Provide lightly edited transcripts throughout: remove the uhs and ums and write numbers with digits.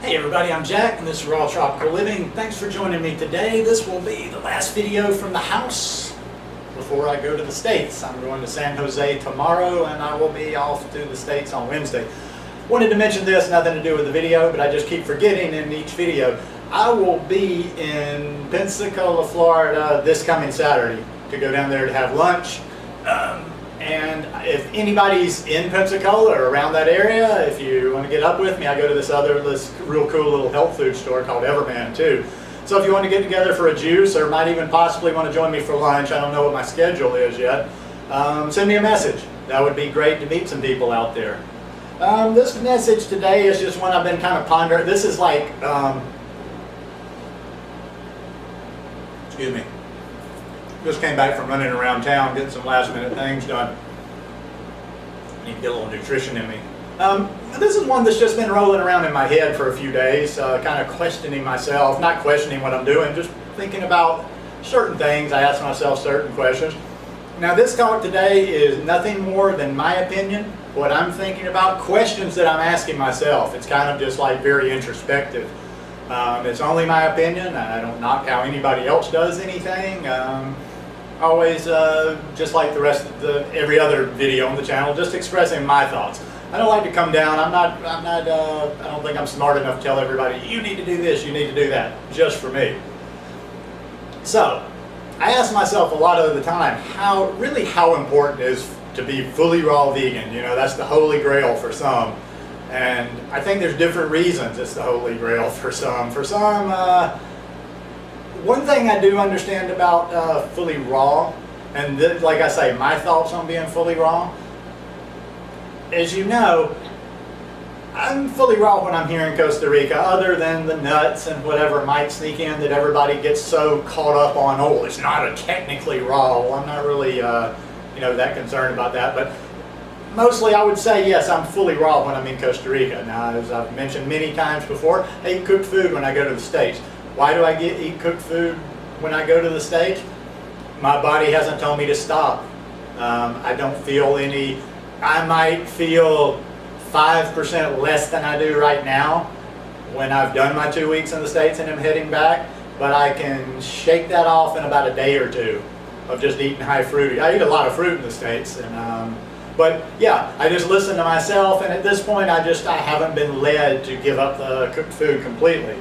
Hey everybody, I'm Jack and this is Raw Tropical Living. Thanks for joining me today. This will be the last video from the house before I go to the States. I'm going to San Jose tomorrow and I will be off to the States on Wednesday. Wanted to mention this, nothing to do with the video, but I just keep forgetting in each video. I will be in Pensacola, Florida this coming Saturday to go down there to have lunch. And if anybody's in Pensacola or around that area, if you want to get up with me, I go to this real cool little health food store called Everman too. So if you want to get together for a juice or might even possibly want to join me for lunch, I don't know what my schedule is yet, send me a message. That would be great to meet some people out there. This message today is just one I've been kind of pondering. This is like, excuse me. Just came back from running around town, getting some last minute things done. I need to get a little nutrition in me. This is one that's just been rolling around in my head for a few days, kind of questioning myself, not questioning what I'm doing, just thinking about certain things. I ask myself certain questions. Now this talk today is nothing more than my opinion, what I'm thinking about, questions that I'm asking myself. It's kind of just like very introspective. It's only my opinion. I don't knock how anybody else does anything. Always, just like the rest of every other video on the channel, just expressing my thoughts. I don't like to come down. I don't think I'm smart enough to tell everybody, you need to do this, you need to do that, just for me. So, I ask myself a lot of the time, how important it is to be fully raw vegan. You know, that's the holy grail for some. And I think there's different reasons it's the holy grail for some. For some, one thing I do understand about fully raw, and like I say, my thoughts on being fully raw, as you know, I'm fully raw when I'm here in Costa Rica, other than the nuts and whatever might sneak in that everybody gets so caught up on, oh, it's not a technically raw. Well, I'm not really that concerned about that, but mostly I would say yes, I'm fully raw when I'm in Costa Rica. Now, as I've mentioned many times before, I eat cooked food when I go to the States. Why do I eat cooked food when I go to the States? My body hasn't told me to stop. I don't feel any, I might feel 5% less than I do right now when I've done my 2 weeks in the States and I'm heading back, but I can shake that off in about a day or two of just eating high fruit. I eat a lot of fruit in the States, and but yeah, I just listen to myself, and at this point I haven't been led to give up the cooked food completely.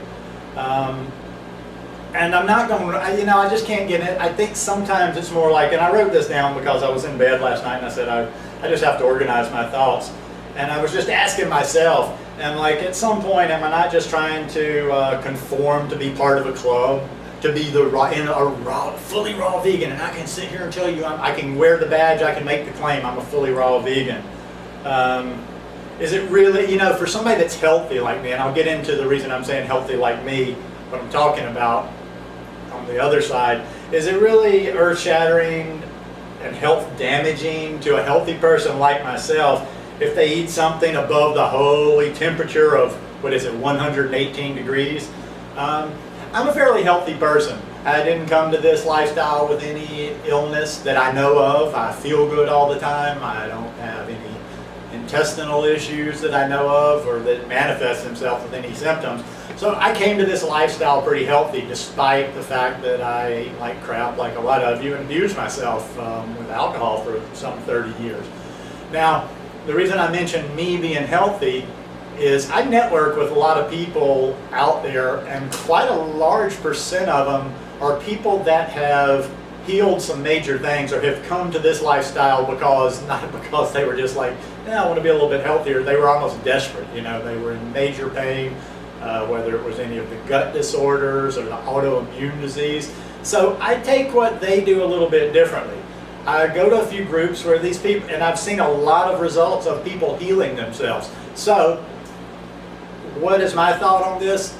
And I'm not going to, I just can't get it. I think sometimes it's more like, and I wrote this down because I was in bed last night and I said I just have to organize my thoughts. And I was just asking myself, and like at some point, am I not just trying to conform to be part of a club, to be fully raw vegan? And I can sit here and tell you, I can wear the badge, I can make the claim I'm a fully raw vegan. Is it really, for somebody that's healthy like me, and I'll get into the reason I'm saying healthy like me, what I'm talking about on the other side, is it really earth-shattering and health-damaging to a healthy person like myself if they eat something above the holy temperature of, 118 degrees? I'm a fairly healthy person. I didn't come to this lifestyle with any illness that I know of. I feel good all the time. I don't have any intestinal issues that I know of or that manifest themselves with any symptoms. So I came to this lifestyle pretty healthy, despite the fact that I ate like crap like a lot of you and abused myself with alcohol for some 30 years. Now, the reason I mention me being healthy is I network with a lot of people out there, and quite a large percent of them are people that have healed some major things or have come to this lifestyle not because they were just like, I want to be a little bit healthier. They were almost desperate. They were in major pain, whether it was any of the gut disorders or the autoimmune disease. So I take what they do a little bit differently. I go to a few groups where these people, and I've seen a lot of results of people healing themselves. So what is my thought on this?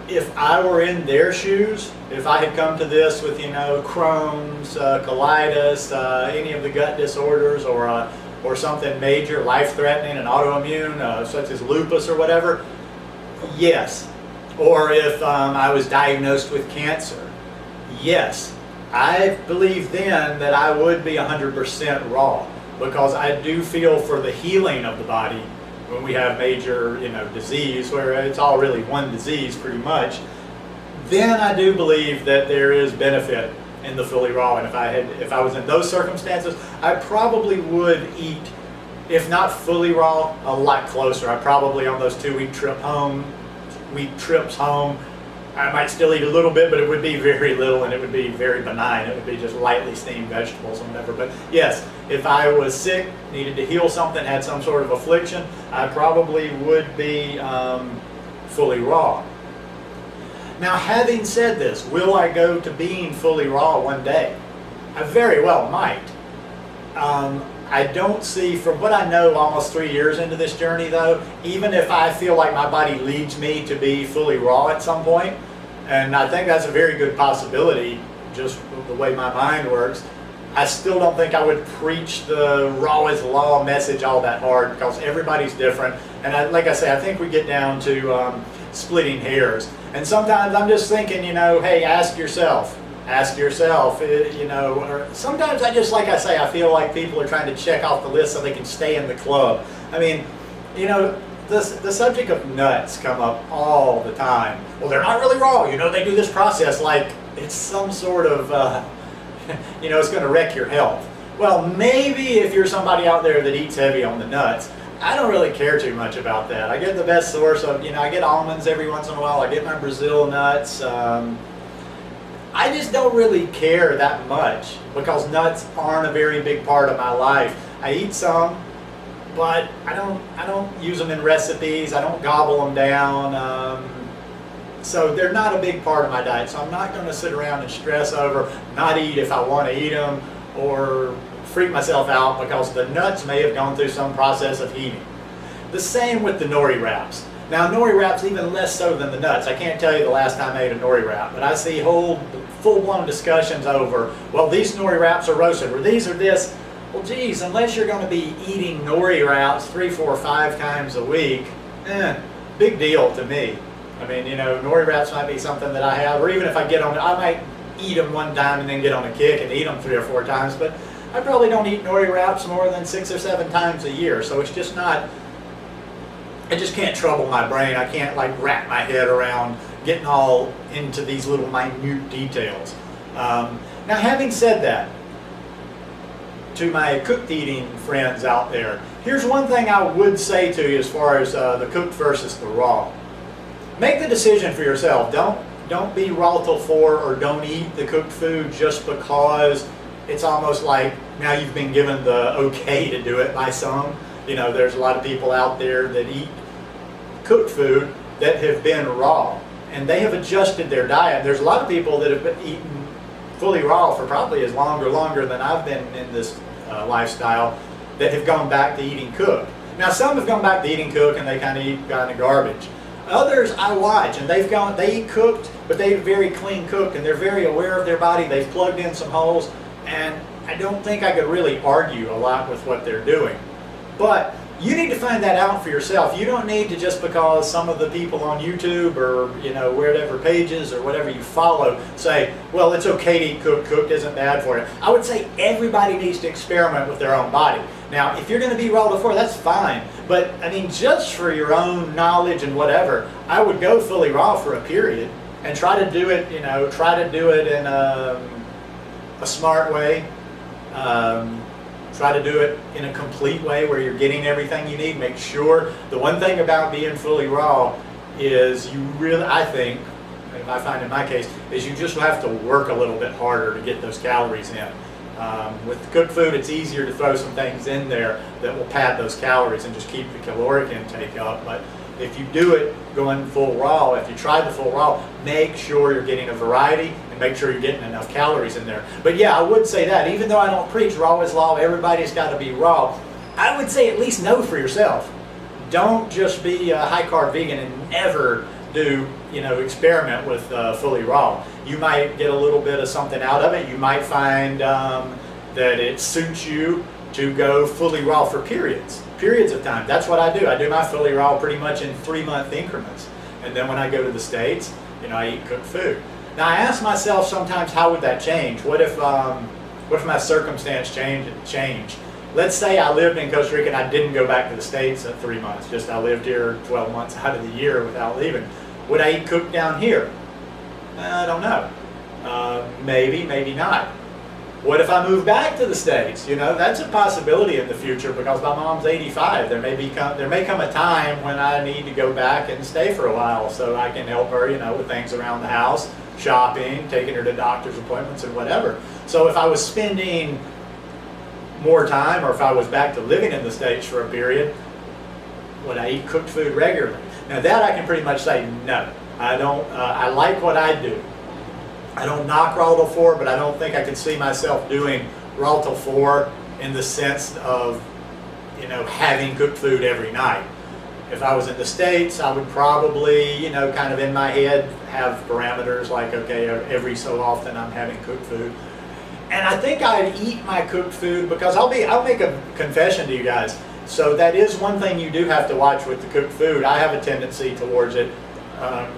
If I were in their shoes, if I had come to this with, Crohn's, colitis, any of the gut disorders, or something major, life-threatening, and autoimmune, such as lupus or whatever, yes. Or if I was diagnosed with cancer, yes. I believe then that I would be 100% raw, because I do feel for the healing of the body when we have major, disease, where it's all really one disease pretty much, then I do believe that there is benefit in the fully raw. And if I was in those circumstances, I probably would eat, if not fully raw, a lot closer. I probably, on those 2-week trips home, I might still eat a little bit, but it would be very little, and it would be very benign. It would be just lightly steamed vegetables and whatever. But yes, if I was sick, needed to heal something, had some sort of affliction, I probably would be fully raw. Now, having said this, will I go to being fully raw one day? I very well might. I don't see, from what I know almost 3 years into this journey though, even if I feel like my body leads me to be fully raw at some point, and I think that's a very good possibility, just the way my mind works, I still don't think I would preach the raw is law message all that hard, because everybody's different. And like I say, I think we get down to splitting hairs. And sometimes I'm just thinking, hey, ask yourself, or sometimes I just, like I say, I feel like people are trying to check off the list so they can stay in the club. I mean, the subject of nuts come up all the time. Well, they're not really raw, they do this process like it's some sort of, it's going to wreck your health. Well, maybe if you're somebody out there that eats heavy on the nuts, I don't really care too much about that. I get the best source of, I get almonds every once in a while. I get my Brazil nuts. I just don't really care that much because nuts aren't a very big part of my life. I eat some, but I don't use them in recipes. I don't gobble them down. So they're not a big part of my diet. So I'm not going to sit around and stress over not eat if I want to eat them, or freak myself out because the nuts may have gone through some process of heating. The same with the Nori Wraps. Now, Nori Wraps even less so than the nuts. I can't tell you the last time I ate a Nori Wrap, but I see whole full-blown discussions over, well, these Nori Wraps are roasted, or these or this. Well, geez, unless you're going to be eating Nori Wraps 3, 4, 5 times a week, big deal to me. I mean, Nori Wraps might be something that I have, or even if I get on, I might eat them one time and then get on a kick and eat them 3 or 4 times, but I probably don't eat Nori Wraps more than 6 or 7 times a year, so it's just not, I just can't trouble my brain. I can't wrap my head around getting all into these little minute details. Now, having said that, to my cooked eating friends out there, here's one thing I would say to you as far as the cooked versus the raw. Make the decision for yourself. Don't be raw till 4, or don't eat the cooked food just because it's almost like now you've been given the okay to do it by some. There's a lot of people out there that eat cooked food that have been raw, and they have adjusted their diet. There's a lot of people that have been eating fully raw for probably as longer than I've been in this lifestyle, that have gone back to eating cooked. Now, some have gone back to eating cooked and they kind of eat garbage. Others I watch and they eat cooked, but they eat very clean cooked, and they're very aware of their body. They've plugged in some holes, and I don't think I could really argue a lot with what they're doing. But you need to find that out for yourself. You don't need to, just because some of the people on YouTube or whatever pages or whatever you follow say, well, it's okay to eat cooked isn't bad for you. I would say everybody needs to experiment with their own body. Now, if you're going to be raw before, that's fine. But I mean, just for your own knowledge and whatever, I would go fully raw for a period and try to do it. Try to do it in a smart way. Try to do it in a complete way where you're getting everything you need. Make sure, the one thing about being fully raw is you really, I think, and I find in my case, is you just have to work a little bit harder to get those calories in. With cooked food, it's easier to throw some things in there that will pad those calories and just keep the caloric intake up. But if you do it going full raw, if you try the full raw, make sure you're getting a variety and make sure you're getting enough calories in there. But yeah, I would say that, even though I don't preach raw is law, everybody's got to be raw, I would say at least know for yourself. Don't just be a high-carb vegan and never do, experiment with fully raw. You might get a little bit of something out of it. You might find that it suits you to go fully raw for periods of time. That's what I do. I do my fully raw pretty much in 3-month increments. And then when I go to the States, I eat cooked food. Now, I ask myself sometimes, how would that change? What if my circumstance changed? let's say I lived in Costa Rica and I didn't go back to the States at 3 months, just I lived here 12 months out of the year without leaving. Would I eat cooked down here? I don't know. Maybe, maybe not. What if I move back to the States? You know, that's a possibility in the future because my mom's 85. There may come a time when I need to go back and stay for a while so I can help her, you know, with things around the house, shopping, taking her to doctor's appointments and whatever. So if I was spending more time, or if I was back to living in the States for a period, would I eat cooked food regularly? Now that I can pretty much say no. I don't. I like what I do. I don't knock Ralto 4, but I don't think I could see myself doing Ralto 4 in the sense of, you know, having cooked food every night. If I was in the States, I would probably, you know, kind of in my head have parameters like, okay, every so often I'm having cooked food. And I think I'd eat my cooked food because I'll make a confession to you guys. So that is one thing you do have to watch with the cooked food. I have a tendency towards it,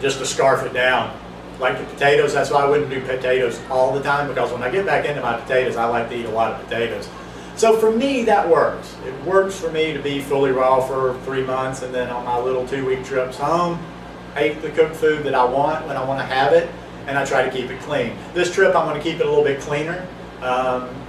just to scarf it down. Like the potatoes, that's why I wouldn't do potatoes all the time, because when I get back into my potatoes, I like to eat a lot of potatoes. So for me, that works. It works for me to be fully raw for 3 months, and then on my little 2-week trips home, I eat the cooked food that I want when I want to have it, and I try to keep it clean. This trip, I'm going to keep it a little bit cleaner.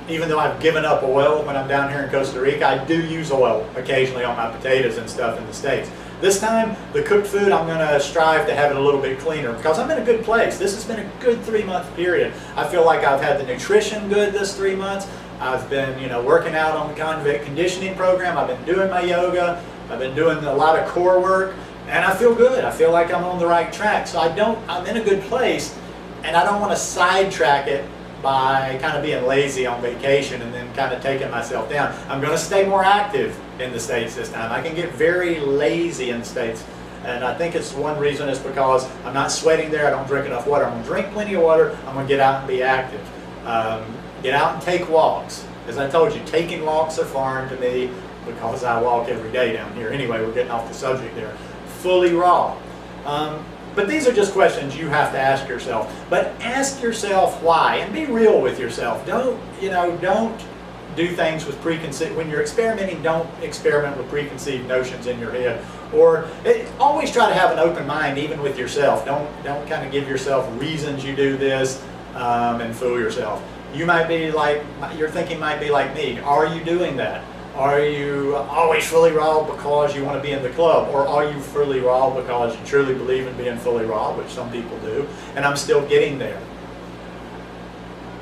Even though I've given up oil when I'm down here in Costa Rica, I do use oil occasionally on my potatoes and stuff in the States. This time, the cooked food, I'm going to strive to have it a little bit cleaner because I'm in a good place. This has been a good 3-month period. I feel like I've had the nutrition good this 3 months. I've been, you know, working out on the convict conditioning program. I've been doing my yoga. I've been doing a lot of core work, and I feel good. I feel like I'm on the right track. So I'm in a good place, and I don't want to sidetrack it by kind of being lazy on vacation and then kind of taking myself down. I'm going to stay more active in the States this time. I can get very lazy in the States, and I think it's one reason is because I'm not sweating there. I don't drink enough water. I'm going to drink plenty of water. I'm going to get out and be active. Get out and take walks. As I told you, taking walks are foreign to me because I walk every day down here. Anyway, we're getting off the subject there. Fully raw. But these are just questions you have to ask yourself. But ask yourself why, and be real with yourself. Don't do things with preconceived. When you're experimenting, don't experiment with preconceived notions in your head. Or always try to have an open mind, even with yourself. Don't kind of give yourself reasons you do this and fool yourself. You might be like, your thinking might be like me. Are you doing that? Are you always fully raw because you want to be in the club? Or are you fully raw because you truly believe in being fully raw, which some people do, and I'm still getting there?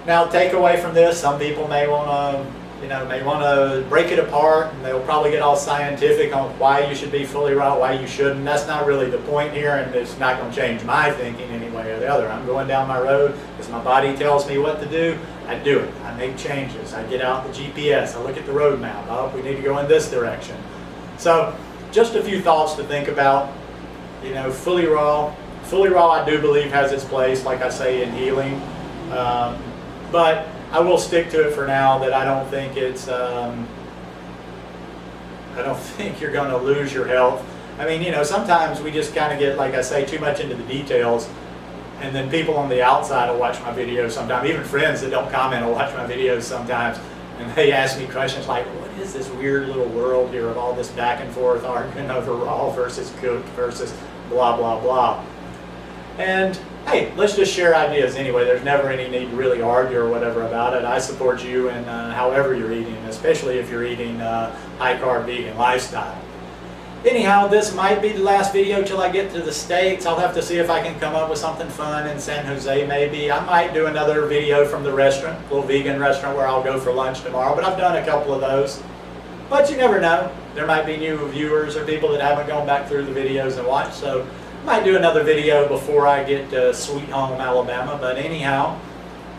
Now, take away from this, some people may want to break it apart, and they'll probably get all scientific on why you should be fully raw, why you shouldn't. That's not really the point here, and it's not going to change my thinking any way or the other. I'm going down my road because my body tells me what to do. I do it. I make changes. I get out the GPS. I look at the road map. Oh, we need to go in this direction. So, just a few thoughts to think about. You know, fully raw. Fully raw, I do believe, has its place, like I say, in healing. But I will stick to it for now. That I don't think it's. I don't think you're going to lose your health. I mean, you know, sometimes we just kind of get, like I say, too much into the details. And then people on the outside will watch my videos sometimes. Even friends that don't comment will watch my videos sometimes. And they ask me questions like, what is this weird little world here of all this back and forth arguing over raw versus cooked versus blah, blah, blah. And hey, let's just share ideas anyway. There's never any need to really argue or whatever about it. I support you in however you're eating, especially if you're eating high-carb vegan lifestyle. Anyhow, this might be the last video till I get to the States. I'll have to see if I can come up with something fun in San Jose maybe. I might do another video from the restaurant, a little vegan restaurant where I'll go for lunch tomorrow, but I've done a couple of those. But you never know. There might be new viewers or people that haven't gone back through the videos and watched, so I might do another video before I get to Sweet Home, Alabama. But anyhow,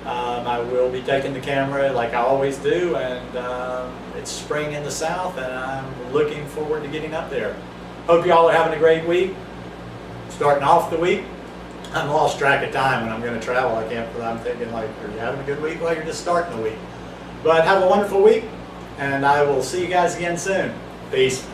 I will be taking the camera like I always do, and it's spring in the south, and I'm looking forward to getting up there. Hope you all are having a great week. Starting off the week, I'm lost track of time when I'm going to travel. I'm thinking like, are you having a good week? Well, you're just starting the week. But have a wonderful week, and I will see you guys again soon. Peace.